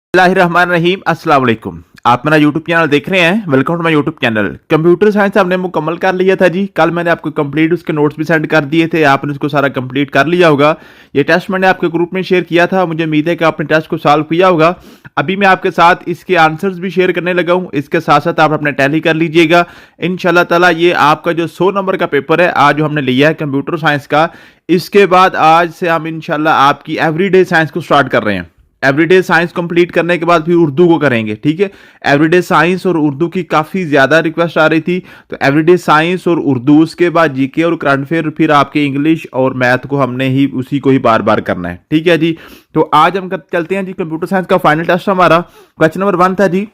बिस्मिल्लाहिर्रहमानिर्रहीम अस्सलाम वालेकुम। आप मेरा यूट्यूब चैनल देख रहे हैं। Welcome to my YouTube channel. Computer science हमने मुकम्मल कर लिया था जी। कल मैंने आपको कंप्लीट उसके नोट्स भी सेंड कर दिए थे, आपने उसको सारा कंप्लीट कर लिया होगा। ये टेस्ट मैंने आपके ग्रुप में शेयर किया था, मुझे उम्मीद है कि आपने टेस्ट को सॉल्व किया होगा। अभी मैं आपके साथ इसके आंसर्स भी शेयर करने लगा हूँ। इसके साथ साथ आप अपने टैली कर लीजिएगा इंशाल्लाह ताला। ये आपका जो 100 नंबर का पेपर है आज जो हमने लिया है कंप्यूटर साइंस का, इसके बाद आज से हम इंशाल्लाह आपकी एवरीडे साइंस को स्टार्ट कर रहे हैं। एवरीडे साइंस कंप्लीट करने के बाद फिर उर्दू को करेंगे, ठीक है। एवरीडे साइंस और उर्दू की काफ़ी ज़्यादा रिक्वेस्ट आ रही थी, तो एवरीडे साइंस और उर्दू, उसके बाद जीके और करंट अफेयर, फिर आपके इंग्लिश और मैथ को हमने ही उसी को ही बार बार करना है, ठीक है जी। तो आज हम चलते हैं जी। कंप्यूटर साइंस का फाइनल टेस्ट हमारा क्वेश्चन नंबर 1 था जी,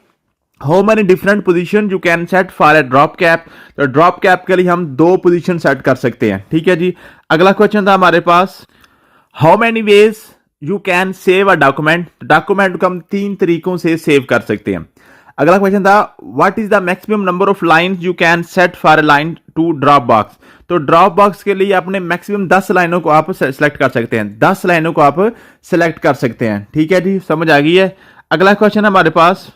how many different position you can set for a drop cap. तो ड्रॉप कैप के लिए हम 2 पोजीशन सेट कर सकते हैं, ठीक है जी। अगला क्वेश्चन था हमारे पास, how many ways you can save a document. Document को हम 3 तरीकों से सेव कर सकते हैं। अगला क्वेश्चन था, what is the maximum number of lines you can set for a line to drop box. तो ड्रॉप बॉक्स के लिए अपने मैक्सिमम 10 लाइनों को आप सेलेक्ट कर सकते हैं। 10 लाइनों को आप सेलेक्ट कर सकते हैं, ठीक है जी, समझ आ गई है। अगला क्वेश्चन हमारे पास,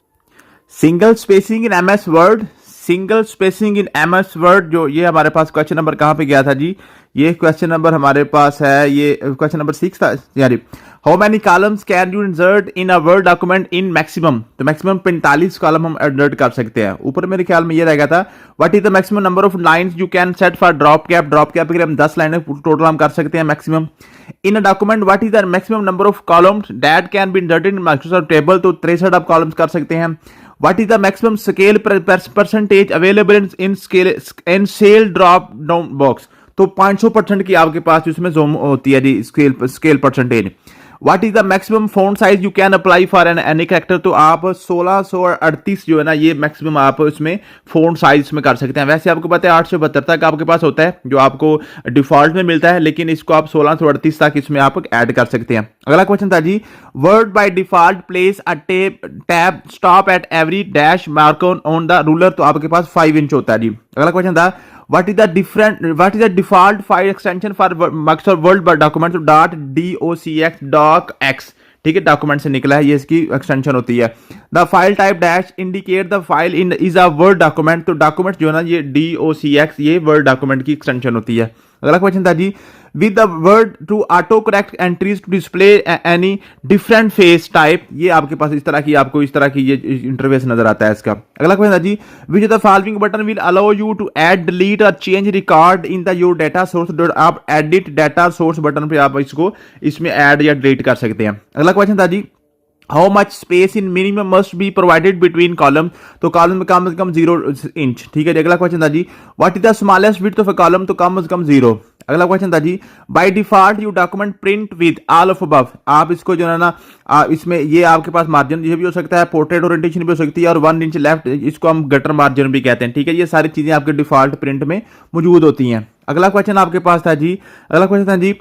single spacing in MS Word. Single spacing in MS Word, जो ये हमारे पास क्वेश्चन नंबर कहां पे गया था जी, ये क्वेश्चन नंबर हमारे पास है, ये क्वेश्चन नंबर 6 था यानी, how many columns can you insert in a word document in maximum. तो मैक्सिमम 45 कॉलम हम इंसर्ट कर सकते हैं। ऊपर मेरे ख्याल में ये रहेगा था, what is the maximum number of lines you can set for drop cap. Drop cap के लिए हम 10 लाइनें टोटल हम कर सकते हैं maximum. In a document what is the maximum number of columns that can be inserted in Microsoft table. तो 63 आप कॉलम्स कर सकते हैं। What is the maximum scale percentage available in cell drop down box. तो 500% की आपके पास इसमें जोम होती है जी, scale percentage. What is the maximum font size you can apply for any character. तो आप 1638 जो है ना, ये मैक्सिमम आप इसमें फॉन्ट साइज में कर सकते हैं। वैसे आपको पता है 872 तक आपके पास होता है जो आपको डिफॉल्ट में मिलता है, लेकिन इसको आप 1638 तक इसमें आप ऐड कर सकते हैं। अगला क्वेश्चन था जी, Word by default place a tab stop at every dash mark on the ruler. तो आपके पास 5 इंच होता है जी। अगला क्वेश्चन था, what is the default file extension for Microsoft Word document .docx। ठीक है, डॉक्यूमेंट से निकला है, ये इसकी एक्सटेंशन होती है। The file type dash indicate the file in is a word document. तो डॉक्यूमेंट जो है ना, ये docx, ये वर्ड डॉक्यूमेंट की एक्सटेंशन होती है। अगला क्वेश्चन था जी, with the Word to auto correct entries to display any different face type. ये आपके पास इस तरह की, आपको इस तरह की ये इंटरफेस नजर आता है इसका। अगला क्वेश्चन था जी, which the following button will allow you to add delete और change record in the your data source. आप एडिट डाटा सोर्स बटन पे आप इसको इसमें ऐड या डिलीट कर सकते हैं। अगला क्वेश्चन था जी, how much space in minimum must be provided between column. तो कॉलम में कम से कम 0 इंच, ठीक है। अगला क्वेश्चन था जी, what is the smallest width of a column. तो कम से कम 0। अगला क्वेश्चन था जी, by default you document print with all of above. आप इसको जो है ना, इसमें ये आपके पास मार्जिन ये भी हो सकता है, पोर्ट्रेट ओरिएंटेशन भी हो सकती है, और 1 इंच लेफ्ट, इसको हम गटर मार्जिन भी कहते हैं, ठीक है। ये सारी चीजें आपके डिफॉल्ट प्रिंट में मौजूद होती हैं। अगला क्वेश्चन आपके पास था जी, अगला क्वेश्चन था जी,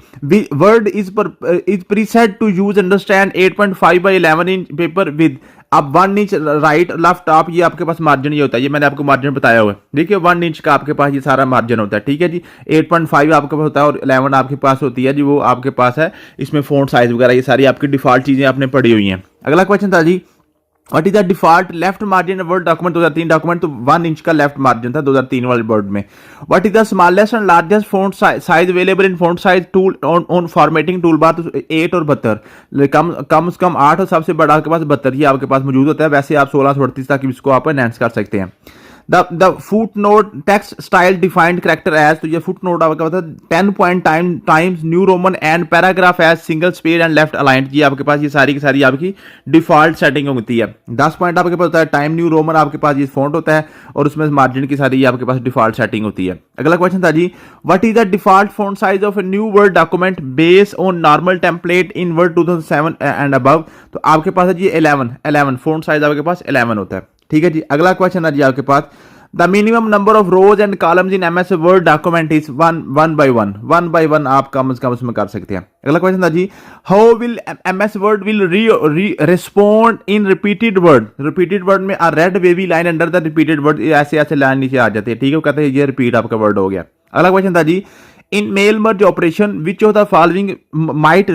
Word is preset to use understand 8.5 by 11 inch paper with. अब 1 इंच राइट लेफ्ट टॉप, ये आपके पास मार्जिन ये होता है, ये मैंने आपको मार्जिन बताया हुआ है। देखिए 1 इंच का आपके पास ये सारा मार्जिन होता है, ठीक है जी। 8.5 आपके पास होता है और 11 आपके पास होती है जी, वो आपके पास है। इसमें फोंट साइज वगैरह ये सारी आपकी डिफॉल्ट चीजें आपने पढ़ी हुई हैं। अगला क्वेश्चन था जी, what is the default left margin Word document. 2003 document, तो 1 इंच का लेफ्ट मार्जिन था 2003 वाले वर्ड में। What is the smallest and largest font size available in font size tool on formatting tool bar. तो 8 और 72, कम से कम 8 और सबसे बड़ा आपके पास 72 ही आपके पास मौजूद होता है। वैसे आप 1638 तक इसको आप एनहांस कर सकते हैं। The footnote text style defined character as. तो ये फुट नोट आपका होता है 10 point Times New Roman and paragraph as single space and left aligned. ये आपके पास ये सारी की सारी आपकी डिफॉल्ट सेटिंग होती है। 10 पॉइंट आपके पास होता है, टाइम न्यू रोमन आपके पास ये फॉन्ट होता है, और उसमें मार्जिन की सारी आपके पास डिफॉल्ट सेटिंग होती है। अगला क्वेश्चन था जी, what is the default font size of a new Word document based on normal template in Word 2007 and above. तो आपके पास है जी 11 फॉन्ट साइज आपके पास 11 होता है, ठीक है जी। अगला क्वेश्चन है जी आपके पास, the minimum number of rows and columns in MS Word document is 1 by 1 आप कम से कम उसमें कर सकते हैं। अगला क्वेश्चन था जी, how will MS Word will respond in repeated word. Repeated word में a red wavy line under the repeated word, ऐसे ऐसे लाइन नीचे आ जाती है, ठीक है। वो कहते हैं ये रिपीट आपका वर्ड हो गया। अगला क्वेश्चन था जी, in mail merge operation which of the following might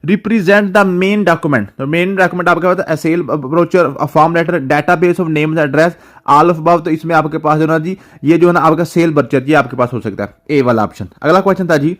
represent the main document. तो मेन डॉक्यूमेंट आपका होता है sale brochure, form letter, database of names address, all of above. तो इसमें आपके पास जो ना जी ये जो है ना आपका सेल ब्रोचर ये आपके पास हो सकता है, ए वाला ऑप्शन। अगला क्वेश्चन था जी,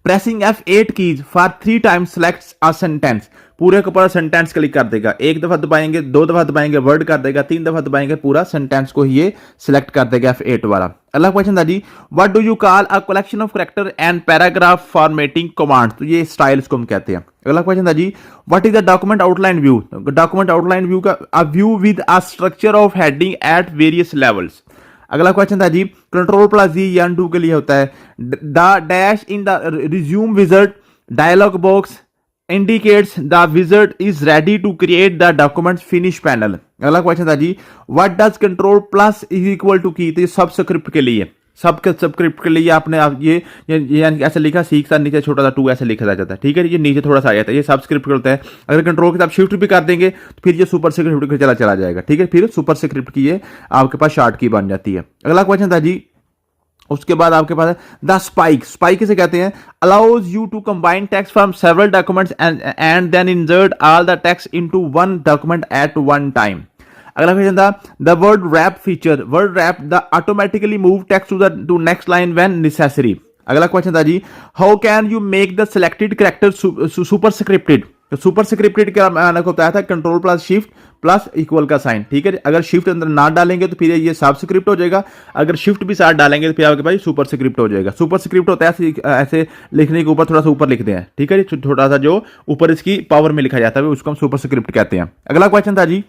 pressing F8 keys for 3 times selects a sentence. पूरे का पूरा सेंटेंस क्लिक कर देगा, एक दफा दबाएंगे, 2 दफा दबाएंगे वर्ड कर देगा, 3 दफा दबाएंगे पूरा सेंटेंस को ये सिलेक्ट कर देगा F8 वाला। अगला क्वेश्चन था जी, what do you call a collection of character and paragraph formatting command. तो ये स्टाइल्स को हम कहते हैं। अगला क्वेश्चन था जी, what is the document outline view. Document outline view का a view with a structure of heading at various levels. अगला क्वेश्चन था जी, Ctrl+Z ये अनडू के लिए होता है। The dash in the resume wizard dialog box indicates the wizard is ready to create the document finish panel. अगला question था जी, what does Ctrl+ is equal to key. तो ये सबस्क्रिप्ट के लिए, सबस्क्रिप्ट के लिए आपने ये ऐसे लिखा, सीख सा नीचे छोटा सा 2 ऐसे लिखा जाता है, ठीक है। ये नीचे थोड़ा सा आ जाता है, ये सबस्क्रिप्ट होता है। अगर कंट्रोल के साथ शिफ्ट भी कर देंगे तो फिर ये सुपर स्क्रिप्ट के चला जाएगा, ठीक है। फिर सुपर स्क्रिप्ट की ये आपके पास शॉर्ट की बन जाती है। अगला क्वेश्चन था जी, उसके बाद आपके पास है द स्पाइक किसे कहते हैं, allows you to combine text from several documents and then insert all the text into one document at one time. अगला क्वेश्चन था the word wrap feature, word wrap the automatically move text to next line when necessary. अगला question था जी, how can you make the selected character superscripted. तो superscripted का मैंने आपको बताया था Ctrl+Shift+= का साइन, ठीक है। अगर शिफ्ट अंदर ना डालेंगे तो फिर ये सब स्क्रिप्ट हो जाएगा, अगर शिफ्ट भी साथ डालेंगे तो फिर आपके पास सुपर स्क्रिप्ट हो जाएगा। सुपर स्क्रिप्ट होता है ऐसे लिखने के ऊपर थोड़ा सा ऊपर लिखते हैं, ठीक है। थोड़ा सा जो ऊपर इसकी पावर में लिखा जाता है उसको हम सुपर स्क्रिप्ट कहते हैं। अगला क्वेश्चन था जी,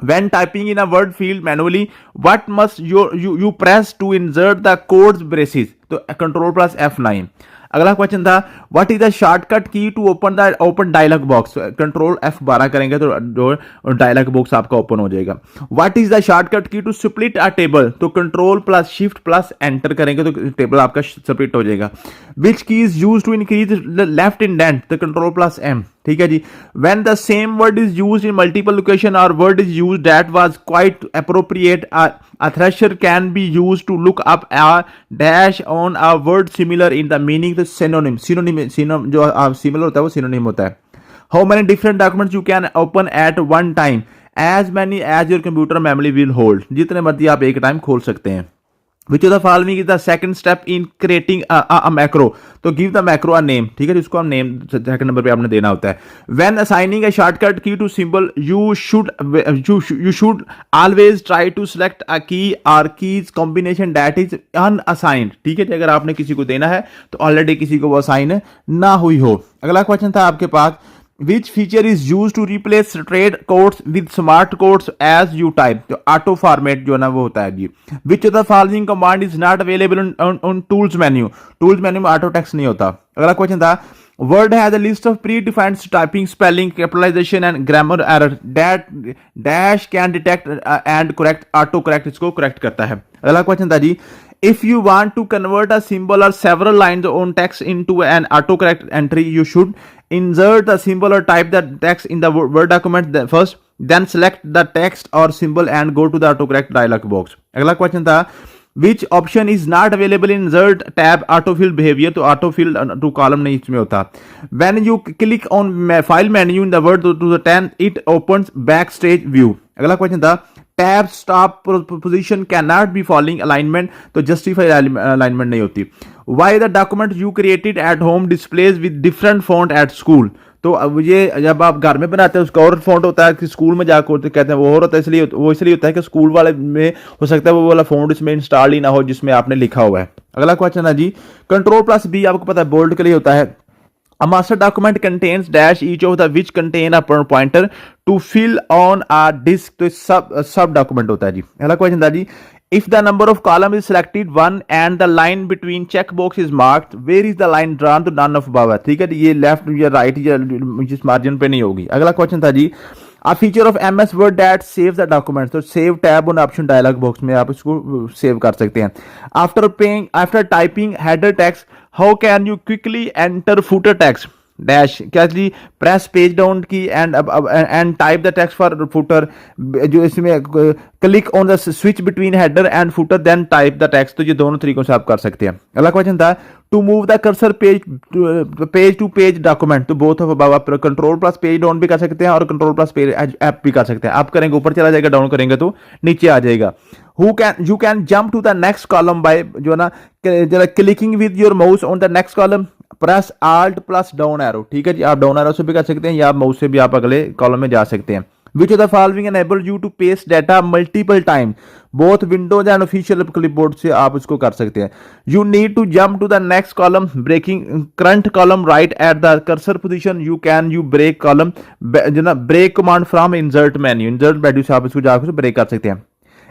when typing in a word field manually what must you press to insert the codes braces। तो Ctrl+F9। अगला क्वेश्चन था, what is the shortcut key to open dialog box. Ctrl+F12 करेंगे तो dialog box आपका open हो जाएगा। What is the shortcut key to split a table. तो Ctrl+Shift+Enter करेंगे तो टेबल आपका स्प्लिट हो जाएगा। Which key is use to increase left indent. तो Ctrl+M, ठीक है जी। When the same word is used in multiple location और word is used that was quite appropriate, a thresher can be used to look up a dash on a word similar in the meaning। the synonym जो similar होता है वो synonym होता है। how many different documents you can open at one time, as many as your computer memory will hold। जितने मर्जी आप एक टाइम खोल सकते हैं। Which of the following is the second step in creating a macro। तो give the macro a name, ठीक है। इसको हम नेम सेकंड नंबर पे आपने देना होता है। When assigning a shortcut key to symbol, you should always try to select a key or keys combination that is unassigned, ठीक है। अगर आपने किसी को देना है तो ऑलरेडी किसी को वो असाइन ना हुई हो। अगला क्वेश्चन था आपके पास, Which feature is used to replace straight quotes with smart quotes as you type। तो ऑटो फॉर्मेट जो है ना वो होता है जी। Which of the following command is not available on tools menu। Tools menu में ऑटो टेक्स्ट नहीं होता। अगला क्वेश्चन था, Word has a list of predefined typing, spelling, capitalization and grammar error that dash can detect and correct। Auto correct इसको correct करता है। अगला question था जी, if you want to convert a symbol or several lines on text into an autocorrect entry, you should insert the symbol or type the text in the Word document first, then select the text or symbol and go to the autocorrect dialog box। अगला question था, which option is not available in insert tab autofill behavior। तो autofill to column नहीं इसमें होता। when you click on file menu in the Word to the 10 it opens backstage view। अगला question था, tab stop position cannot be following alignment। तो justify alignment नहीं होती। why the document you created at home displays with different font at school। तो अब ये जब आप घर में बनाते हैं उसका और फॉन्ट होता है कि स्कूल में जाकर कहते हैं वो और होता है, इसलिए वो इसलिए होता है कि स्कूल वाले में हो सकता है वो वाला फॉन्ट इसमें इंस्टॉल ही ना हो जिसमें आपने लिखा हुआ है। अगला क्वेश्चन है जी, Ctrl+B आपको पता है बोल्ड के लिए होता है। A master document contains dash each of the which contain a pointer to fill on a disk। तो सब डॉक्यूमेंट होता है जी। अगला क्वेश्चन था जी, if the number of column is selected 1 and the line between checkbox is marked, where is the line drawn to none of above। ठीक है, ये लेफ्ट या राइट या जिस मार्जिन पे नहीं होगी। अगला क्वेश्चन था जी, a feature of MS Word that saves the document। तो save tab on option dialog box में आप इसको सेव कर सकते हैं। after typing header text, how can you quickly enter footer text। Dash क्या जी, press page down key and type the text for footer, जो इसमें click on the switch between header and footer then type the text. तो ये दोनों तरीकों से आप कर सकते हैं। अगला क्वेश्चन था to move the cursor page to page document, तो बोथ ऑफ अबव, आप कंट्रोल प्लस पेज डाउन भी कर सकते हैं और कंट्रोल प्लस पेज ऐप भी कर सकते हैं। आप करेंगे ऊपर चला जाएगा, डाउन करेंगे तो नीचे आ जाएगा। You can jump to the next column by जो ना clicking with your mouse on the next column, press alt plus down arrow. ठीक है जी, आप डाउन एरो से भी कर सकते हैं या माउस से भी आप अगले कॉलम में जा सकते हैं। Which of the following enable you to paste data multiple times? Both Windows and official clipboard से आप इसको कर सकते हैं। You need to jump to the next column, breaking current column right at the cursor position. You break column जो ना break command from insert menu से आप इसको जाकर ब्रेक कर सकते हैं।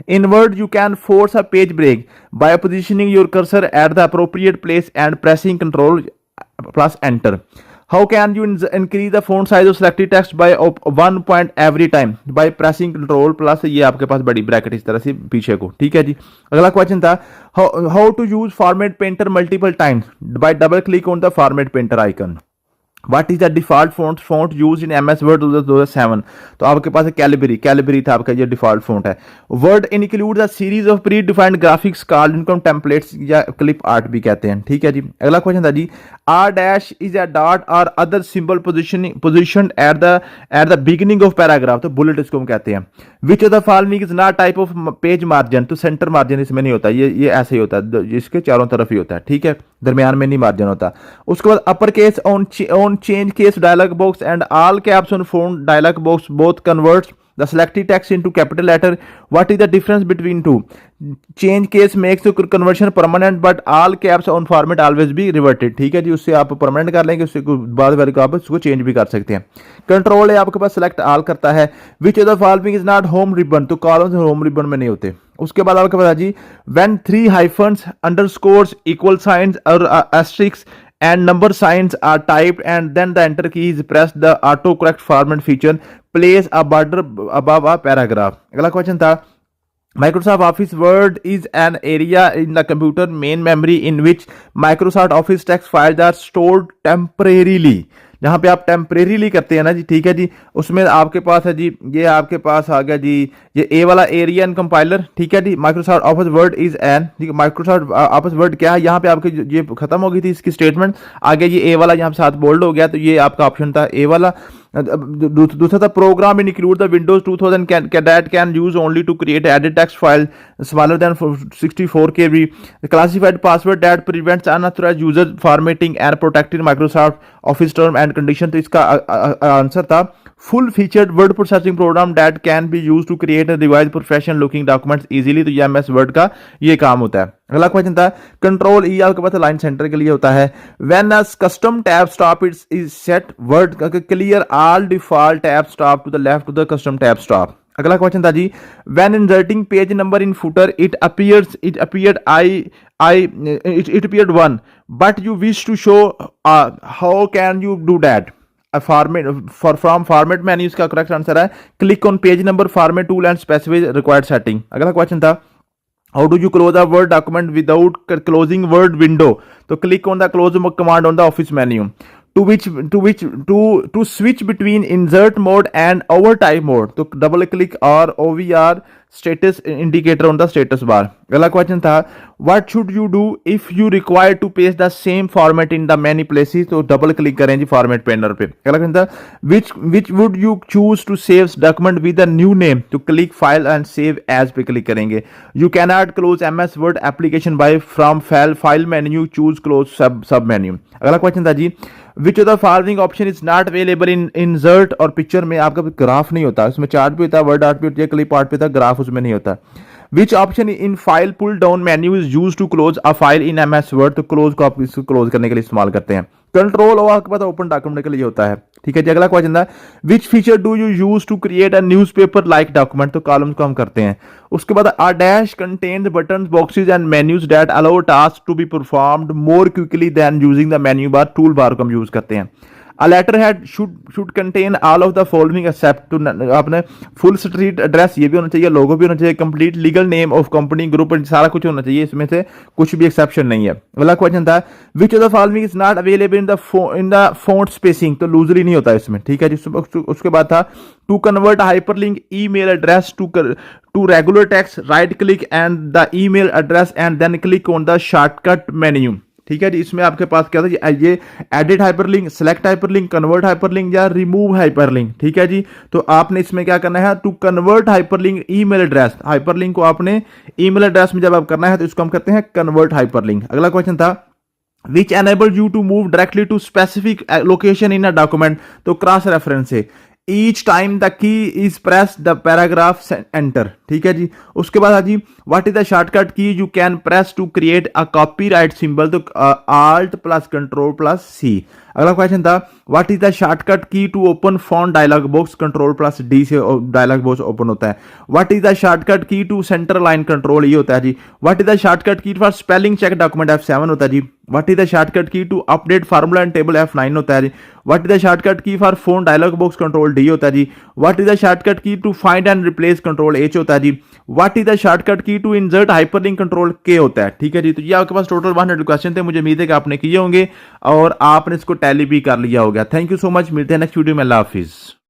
In Word, you can force a page break by positioning your cursor at the appropriate place and pressing Ctrl plus Enter. How can you increase the font size of selected text by 1 point every time? By pressing Ctrl plus, ये आपके पास बड़ी bracket इस तरह से पीछे को। ठीक है जी। अगला क्वेश्चन था how to use format painter multiple times by double click on the format painter icon. What is the default font used in MS Word 2007? तो आपके पास कैलिबरी था आपका, ये डिफॉल्ट फॉन्ट है। Word include a series of pre defined graphics called इनको templates या clip art भी कहते हैं। ठीक है जी। अगला क्वेश्चन था जी are dash is a dot और other symbol position at the beginning of paragraph, तो बुलेट इसको हम कहते हैं। Which of the following is not type of page margin, तो सेंटर मार्जिन इसमें नहीं होता, ये ऐसे ही होता है, इसके चारों तरफ ही होता है। ठीक है, दरमियान में नहीं मार्जिन होता। उसके बाद upper case on change case dialog box and all caps on font dialog box both converts the selected text into capital letter. What is the difference between two? Change case makes the conversion permanent but all caps on format always be reverted. ठीक है जी, उससे आप permanent कर लेंगे, उससे बाद वाले को आप उसको चेंज भी कर सकते हैं। कंट्रोल है आपके पास सेलेक्ट ऑल करता है। विच of the following is not home ribbon, तो कॉलम्स होम रिबन में नहीं होते। उसके बाद आपके पास जी when 3 hyphens underscores equal science और asterisk and number signs are typed and then the enter key is pressed, the autocorrect format feature places a border above a paragraph. अगला question था Microsoft Office Word is an area in the computer main memory in which Microsoft Office text files are stored temporarily. जहां पे आप temporarily करते हैं ना जी, ठीक है जी, उसमें आपके पास है जी, ये आपके पास आ गया जी, ये ए वाला एरिया एंड कंपाइलर। ठीक है जी, Microsoft Office Word is an, Microsoft Office Word क्या है, यहाँ पे आपके ये खत्म हो गई थी इसकी स्टेटमेंट, आगे ये ए वाला यहाँ पे साथ बोल्ड हो गया, तो ये आपका ऑप्शन था ए वाला। दूसरा था program include the Windows 2000 that can use only to create edit text file smaller than 64 KB, classified password that prevents unauthorised user formatting and protected Microsoft Office term and condition. तो इसका answer था full featured word processing program that can be use to create and revise professional looking documents easily. तो ये MS word का ये काम होता है। अगला क्वेश्चन था कंट्रोल ई आपके पास लाइन सेंटर के लिए होता है। When a custom tab stop is set word clear all default tab stop to the left to the custom tab stop. अगला क्वेश्चन था जी when inserting page number in footer it appeared 1 but you wish to show how can you do that? From format menu इसका correct answer है click on page number format tool and specify required setting. अगला question था how do you close a word document without closing word window, तो click on the close command on the Office menu. To switch between insert mode and overtype mode, तो double click और OVR status indicator on the status bar। अगला question था what should you do if you require to paste the same format in the many places, तो double click करें जी format पेनर पे। अगला question था which would you choose to save document with a new name, तो click file and save as पे click करेंगे। you cannot close MS Word application by from file menu choose close sub menu। अगला question था जी which of the following option is not available in insert, और picture में आपका graph नहीं होता, उसमें चार्ट भी होता है, वर्ड आर्ट भी होती है, क्लिप आर्ट भी होता है, ग्राफ उसमें नहीं होता। Which option in file pull down menu is use to close a file in MS word, तो क्लोज को आप इसको क्लोज करने के लिए इस्तेमाल करते हैं। कंट्रोल और आपके पास ओपन डॉक्यूमेंट के लिए होता है। ठीक है जी, अगला क्वेश्चन था which feature do you use to create a newspaper like document, तो कॉलम को हम करते हैं। उसके बाद a dash contains buttons boxes and menus that allow task to be performed more quickly than using the menu bar, tool bar को हम use करते हैं। A letterhead should contain all of the following except to, आपने full street address ये भी होना चाहिए, लोगो भी होना चाहिए, complete legal name of company group, सारा कुछ होना चाहिए, इसमें से कुछ भी एक्सेप्शन नहीं है। अगला क्वेश्चन था which of the following is not available in the font spacing, तो लूजली नहीं होता इसमें, ठीक है जी। उसके बाद था to convert hyperlink email address to regular text, right click and the email address and then click on the shortcut menu, ठीक है जी। इसमें आपके पास क्या था, ये edit hyperlink, select hyperlink, convert hyperlink या रिमूव हाइपरलिंक, ठीक है जी। तो आपने इसमें क्या करना है, to convert hyperlink email address, hyperlink को आपने ईमेल एड्रेस में जब आप करना है तो इसको हम कहते हैं कन्वर्ट हाइपरलिंक। अगला क्वेश्चन था which enable you to move directly to specific location in a document, तो क्रॉस रेफरेंस है, each time the key is pressed the paragraph enter, ठीक है जी। उसके बाद जी what is the shortcut key you can press to create a copyright symbol, तो alt plus control plus C। अगला question था what is the shortcut key to open font dialog box, control plus D से dialog box open होता है। What is the shortcut key to center line control, ये होता है जी। What is the shortcut key for spelling check document, F7 होता है जी। What is the shortcut key to update formula and table, F9 होता है जी। What is the shortcut key for phone dialog box, control D होता है जी। What is the shortcut key to find and replace, control H होता है जी। What is the shortcut key to insert hyperlink, control K होता है, ठीक है जी। तो ये आपके पास टोटल 100 क्वेश्चन थे, मुझे उम्मीद है कि आपने किए होंगे और आपने इसको टैली भी कर लिया होगा। थैंक यू सो मच, मिलते हैं नेक्स्ट वीडियो में, अल्लाह हाफिज।